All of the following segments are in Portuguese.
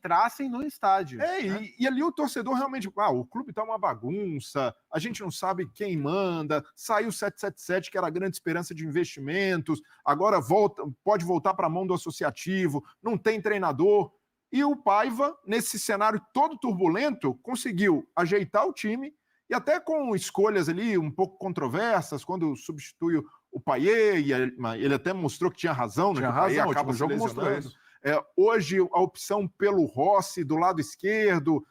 entrassem no estádio. Né? E ali o torcedor realmente, o clube tá uma bagunça, a gente não sabe quem manda, saiu o 777, que era a grande esperança de investimentos, agora pode voltar para a mão do associativo, não tem treinador. E o Paiva, nesse cenário todo turbulento, conseguiu ajeitar o time, e até com escolhas ali um pouco controversas, quando substitui o Payet, e ele até mostrou que tinha razão, né? Tinha que o Payet razão, acaba o jogo mostrou isso. Hoje, a opção pelo Rossi do lado esquerdo,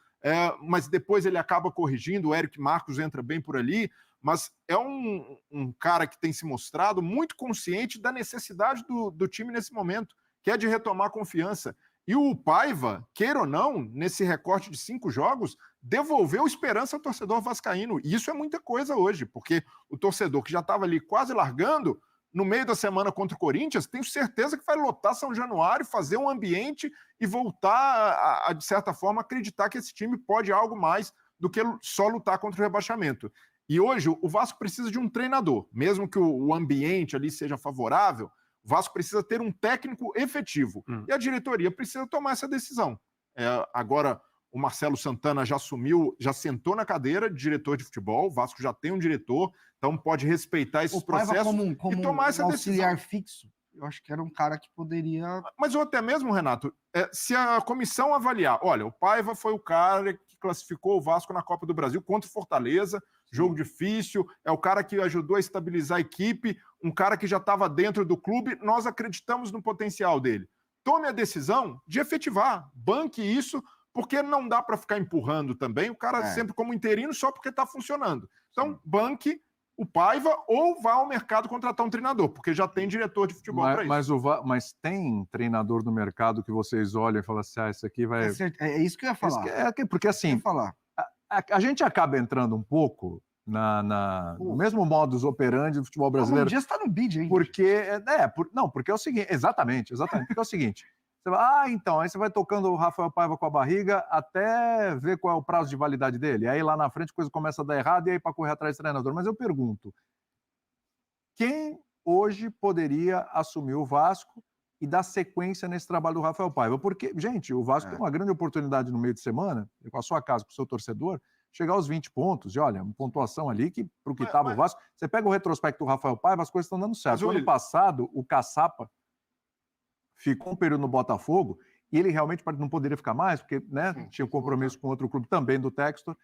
mas depois ele acaba corrigindo, o Eric Marcos entra bem por ali, mas é um cara que tem se mostrado muito consciente da necessidade do time nesse momento, que é de retomar a confiança. E o Paiva, queira ou não, nesse recorte de 5 jogos, devolveu esperança ao torcedor vascaíno. E isso é muita coisa hoje, porque o torcedor que já estava ali quase largando, no meio da semana contra o Corinthians, tenho certeza que vai lotar São Januário, fazer um ambiente e voltar de certa forma, acreditar que esse time pode algo mais do que só lutar contra o rebaixamento. E hoje o Vasco precisa de um treinador, mesmo que o ambiente ali seja favorável, o Vasco precisa ter um técnico efetivo. E a diretoria precisa tomar essa decisão. Agora, o Marcelo Santana já assumiu, já sentou na cadeira de diretor de futebol, o Vasco já tem um diretor, então pode respeitar esses processos e tomar essa auxiliar decisão. Fixo. Eu acho que era um cara que poderia... Mas ou até mesmo, Renato, se a comissão avaliar, olha, o Paiva foi o cara que classificou o Vasco na Copa do Brasil contra o Fortaleza, jogo difícil, é o cara que ajudou a estabilizar a equipe, um cara que já estava dentro do clube, nós acreditamos no potencial dele. Tome a decisão de efetivar, banque isso, porque não dá para ficar empurrando também o cara sempre como interino só porque está funcionando. Então, banque o Paiva ou vá ao mercado contratar um treinador, porque já tem diretor de futebol para isso. Mas tem treinador no mercado que vocês olham e falam assim, esse aqui vai... É isso que eu ia falar. Porque assim, a gente acaba entrando um pouco no mesmo modus operandi do futebol brasileiro. Um dia está no bid, hein? Porque é o seguinte, exatamente, porque é o seguinte, você vai, então, aí você vai tocando o Rafael Paiva com a barriga até ver qual é o prazo de validade dele, aí lá na frente a coisa começa a dar errado e aí para correr atrás do treinador. Mas eu pergunto, quem hoje poderia assumir o Vasco e dar sequência nesse trabalho do Rafael Paiva? Porque, gente, o Vasco tem uma grande oportunidade no meio de semana, com a sua casa, com o seu torcedor, chegar aos 20 pontos, e olha, uma pontuação ali que, para o que estava o Vasco, você pega o retrospecto do Rafael Paiva, as coisas estão dando certo. No ano passado, o Caçapa ficou um período no Botafogo, e ele realmente não poderia ficar mais, porque tinha um compromisso com outro clube também do Textor,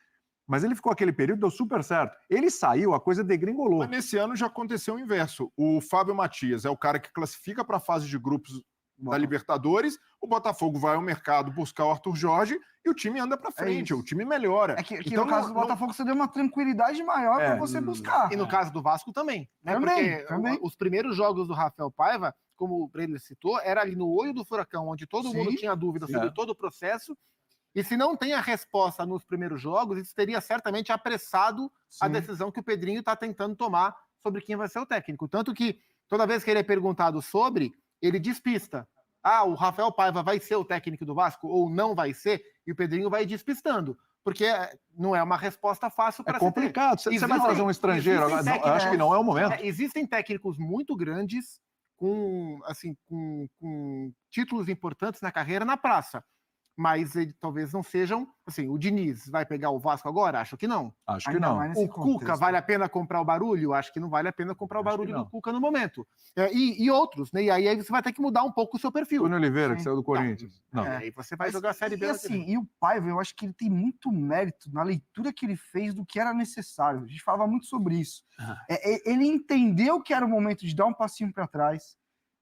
mas ele ficou aquele período, deu super certo. Ele saiu, a coisa degringolou. Mas nesse ano já aconteceu o inverso. O Fábio Matias é o cara que classifica para a fase de grupos da Libertadores, o Botafogo vai ao mercado buscar o Arthur Jorge e o time anda para frente, o time melhora. Então, no caso do Botafogo você deu uma tranquilidade maior para você buscar. E no caso do Vasco também. Né? Porque os primeiros jogos do Rafael Paiva, como o Breno citou, era ali no olho do furacão, onde todo mundo tinha dúvida sobre todo o processo. E se não tem a resposta nos primeiros jogos, isso teria certamente apressado a decisão que o Pedrinho está tentando tomar sobre quem vai ser o técnico. Tanto que toda vez que ele é perguntado sobre, ele despista. O Rafael Paiva vai ser o técnico do Vasco ou não vai ser? E o Pedrinho vai despistando. Porque não é uma resposta fácil para ser. É complicado. Você vai trazer um estrangeiro, acho que não é o momento. Existem técnicos muito grandes com títulos importantes na carreira na praça. Mas talvez não sejam... Assim, o Diniz vai pegar o Vasco agora? Acho que não. Acho que não. O Cuca, vale a pena comprar o barulho? Acho que não vale a pena comprar o barulho do Cuca no momento. E outros, né? E aí você vai ter que mudar um pouco o seu perfil. Túlio Oliveira, que saiu do Corinthians. Não. Aí você vai jogar a Série B. E o Paiva, eu acho que ele tem muito mérito na leitura que ele fez do que era necessário. A gente falava muito sobre isso. Ele entendeu que era o momento de dar um passinho para trás.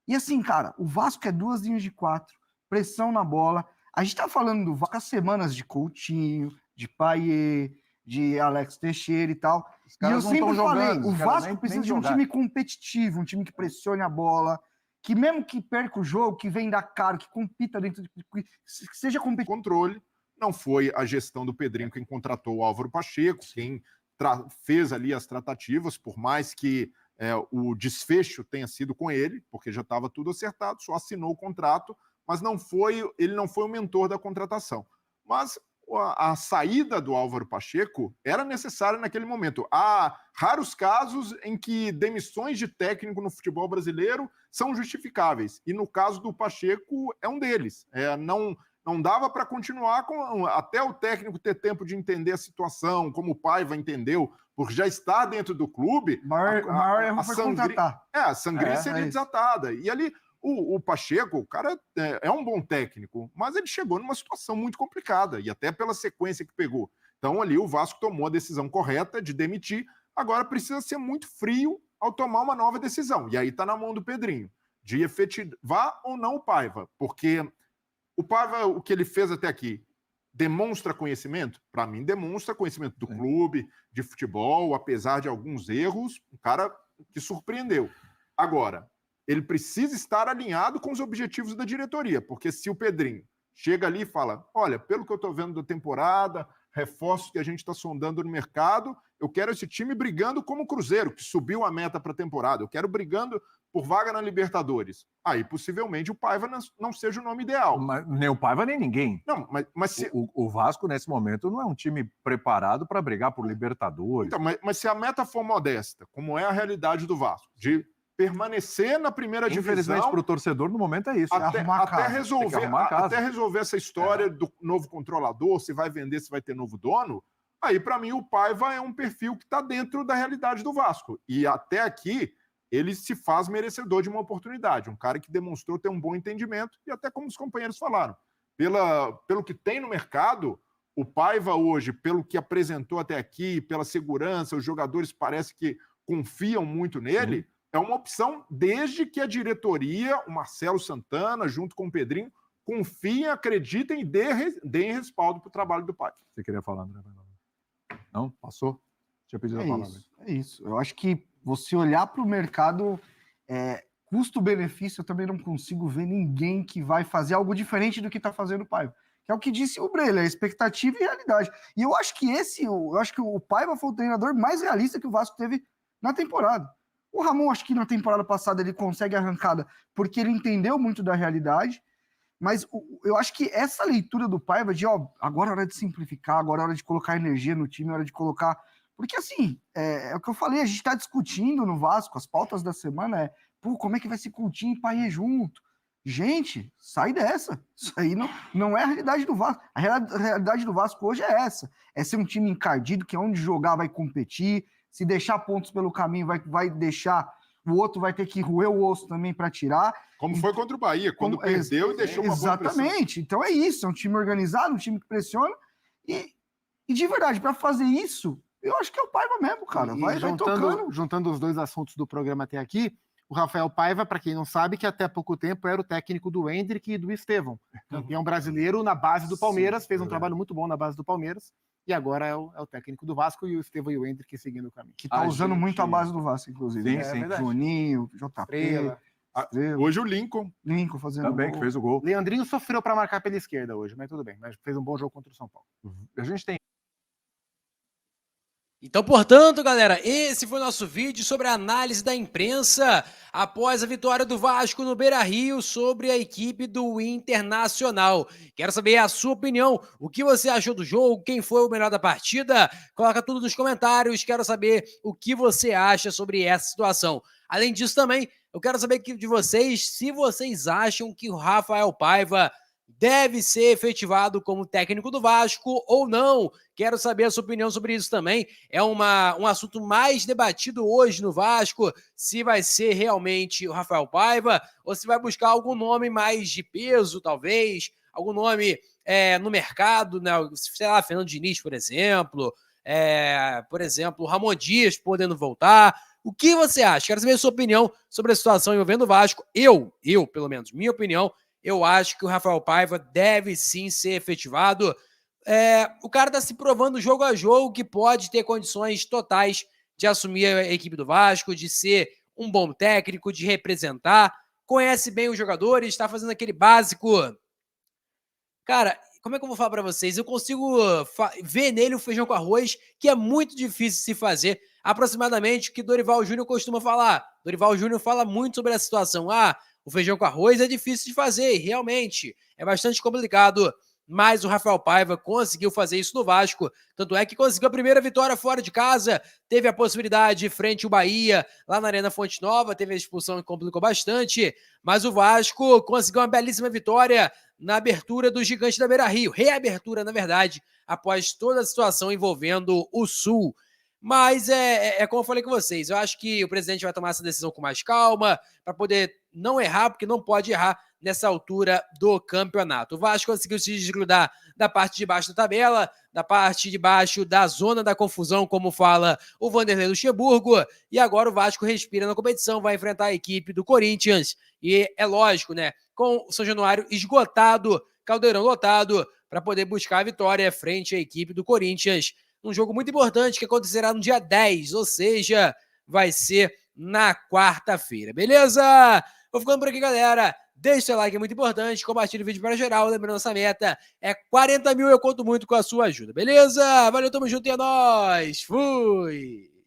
E assim, cara, o Vasco é 2 linhas de 4, pressão na bola. A gente tá falando do Vasco há semanas de Coutinho, de Payet, de Alex Teixeira e tal. E eu sempre falei, o Vasco precisa de um time competitivo, um time que pressione a bola, que mesmo que perca o jogo, que venda caro, que compita dentro de... que seja competitivo. Controle. Não foi a gestão do Pedrinho quem contratou o Álvaro Pacheco, quem fez ali as tratativas, por mais que o desfecho tenha sido com ele, porque já estava tudo acertado, só assinou o contrato, mas ele não foi o mentor da contratação. Mas a saída do Álvaro Pacheco era necessária naquele momento. Há raros casos em que demissões de técnico no futebol brasileiro são justificáveis. E no caso do Pacheco, é um deles. Não Não dava para continuar até o técnico ter tempo de entender a situação, como o Paiva entendeu, porque já está dentro do clube. O maior erro foi contratar. A sangria seria desatada. E ali, o Pacheco, o cara é um bom técnico, mas ele chegou numa situação muito complicada, e até pela sequência que pegou. Então, ali, o Vasco tomou a decisão correta de demitir. Agora precisa ser muito frio ao tomar uma nova decisão. E aí está na mão do Pedrinho, de efetivar ou não o Paiva. Porque o Paiva, o que ele fez até aqui, demonstra conhecimento? Para mim, demonstra conhecimento do clube, de futebol, apesar de alguns erros, um cara que surpreendeu. Agora, ele precisa estar alinhado com os objetivos da diretoria, porque se o Pedrinho chega ali e fala, olha, pelo que eu estou vendo da temporada, reforços que a gente está sondando no mercado, eu quero esse time brigando como o Cruzeiro, que subiu a meta para a temporada, eu quero brigando por vaga na Libertadores. Aí, possivelmente, o Paiva não seja o nome ideal. Mas, nem o Paiva, nem ninguém. Não, mas se... o Vasco, nesse momento, não é um time preparado para brigar por Libertadores. Então, mas se a meta for modesta, como é a realidade do Vasco, de permanecer na primeira divisão... Infelizmente, para o torcedor, no momento, é isso. Até resolver essa história do novo controlador, se vai vender, se vai ter novo dono, aí, para mim, o Paiva é um perfil que está dentro da realidade do Vasco. E até aqui, ele se faz merecedor de uma oportunidade. Um cara que demonstrou ter um bom entendimento, e até como os companheiros falaram, pelo que tem no mercado, o Paiva hoje, pelo que apresentou até aqui, pela segurança, os jogadores parece que confiam muito nele, é uma opção desde que a diretoria, o Marcelo Santana, junto com o Pedrinho, confiem, acreditem e deem respaldo para o trabalho do Paiva. Você queria falar, André? Não? Passou? Tinha pedido a palavra. É isso. Eu acho que você olhar para o mercado, custo-benefício, eu também não consigo ver ninguém que vai fazer algo diferente do que está fazendo o Paiva. Que é o que disse o Breler, expectativa e realidade. E eu acho que o Paiva foi o treinador mais realista que o Vasco teve na temporada. O Ramon, acho que na temporada passada ele consegue a arrancada porque ele entendeu muito da realidade, mas eu acho que essa leitura do Paiva de, agora é hora de simplificar, agora é hora de colocar energia no time, é hora de colocar... Porque, assim, é o que eu falei, a gente está discutindo no Vasco, as pautas da semana como é que vai ser Coutinho e Payet junto? Gente, sai dessa. Isso aí não é a realidade do Vasco. A realidade do Vasco hoje é essa. É ser um time encardido, que é onde jogar vai competir, se deixar pontos pelo caminho vai deixar... O outro vai ter que roer o osso também para tirar. Como foi contra o Bahia, quando perdeu e deixou uma boa pressão. Exatamente. Então é isso, é um time organizado, um time que pressiona. E de verdade, para fazer isso, eu acho que é o Paiva mesmo, cara. Vai tocando. Juntando os dois assuntos do programa até aqui, o Rafael Paiva, para quem não sabe, que até pouco tempo era o técnico do Hendrick e do Estevão. Campeão brasileiro na base do Palmeiras, fez um trabalho muito bom na base do Palmeiras. E agora é o técnico do Vasco e o Estevão e o Hendrick seguindo o caminho. Que tá usando muito a base do Vasco, inclusive. Sim. Juninho, JP. Hoje o Lincoln fazendo também, que fez o gol. Leandrinho sofreu para marcar pela esquerda hoje, mas tudo bem. Mas fez um bom jogo contra o São Paulo. A gente tem... Então, portanto, galera, esse foi o nosso vídeo sobre a análise da imprensa após a vitória do Vasco no Beira-Rio sobre a equipe do Internacional. Quero saber a sua opinião, o que você achou do jogo, quem foi o melhor da partida? Coloca tudo nos comentários, quero saber o que você acha sobre essa situação. Além disso também, eu quero saber de vocês se vocês acham que o Rafael Paiva deve ser efetivado como técnico do Vasco ou não. Quero saber a sua opinião sobre isso também. É um assunto mais debatido hoje no Vasco, se vai ser realmente o Rafael Paiva ou se vai buscar algum nome mais de peso, talvez, algum nome no mercado, né? Sei lá, Fernando Diniz, por exemplo, o Ramon Dias podendo voltar. O que você acha? Quero saber a sua opinião sobre a situação envolvendo o Vasco. Eu, pelo menos, minha opinião, eu acho que o Rafael Paiva deve sim ser efetivado. O cara está se provando jogo a jogo que pode ter condições totais de assumir a equipe do Vasco, de ser um bom técnico, de representar, conhece bem os jogadores, está fazendo aquele básico. Cara, como é que eu vou falar para vocês? Eu consigo ver nele o feijão com arroz, que é muito difícil de se fazer, aproximadamente o que Dorival Júnior costuma falar. Dorival Júnior fala muito sobre essa situação. O feijão com arroz é difícil de fazer, realmente. É bastante complicado mas o Rafael Paiva conseguiu fazer isso no Vasco, tanto é que conseguiu a primeira vitória fora de casa, teve a possibilidade frente ao Bahia, lá na Arena Fonte Nova, teve a expulsão que complicou bastante, mas o Vasco conseguiu uma belíssima vitória na abertura do Gigante da Beira-Rio, reabertura, na verdade, após toda a situação envolvendo o Sul. Mas é como eu falei com vocês, eu acho que o presidente vai tomar essa decisão com mais calma, para poder não errar, porque não pode errar nessa altura do campeonato. O Vasco conseguiu se desgrudar da parte de baixo da tabela, da parte de baixo da zona da confusão, como fala o Vanderlei Luxemburgo, e agora o Vasco respira na competição, vai enfrentar a equipe do Corinthians, e é lógico, né, com o São Januário esgotado, Caldeirão lotado, para poder buscar a vitória frente à equipe do Corinthians, um jogo muito importante que acontecerá no dia 10, ou seja, vai ser na quarta-feira, beleza? Vou ficando por aqui, galera. Deixe seu like, é muito importante. Compartilhe o vídeo para geral. Lembrando, nossa meta é 40 mil. Eu conto muito com a sua ajuda, beleza? Valeu, tamo junto e é nóis. Fui!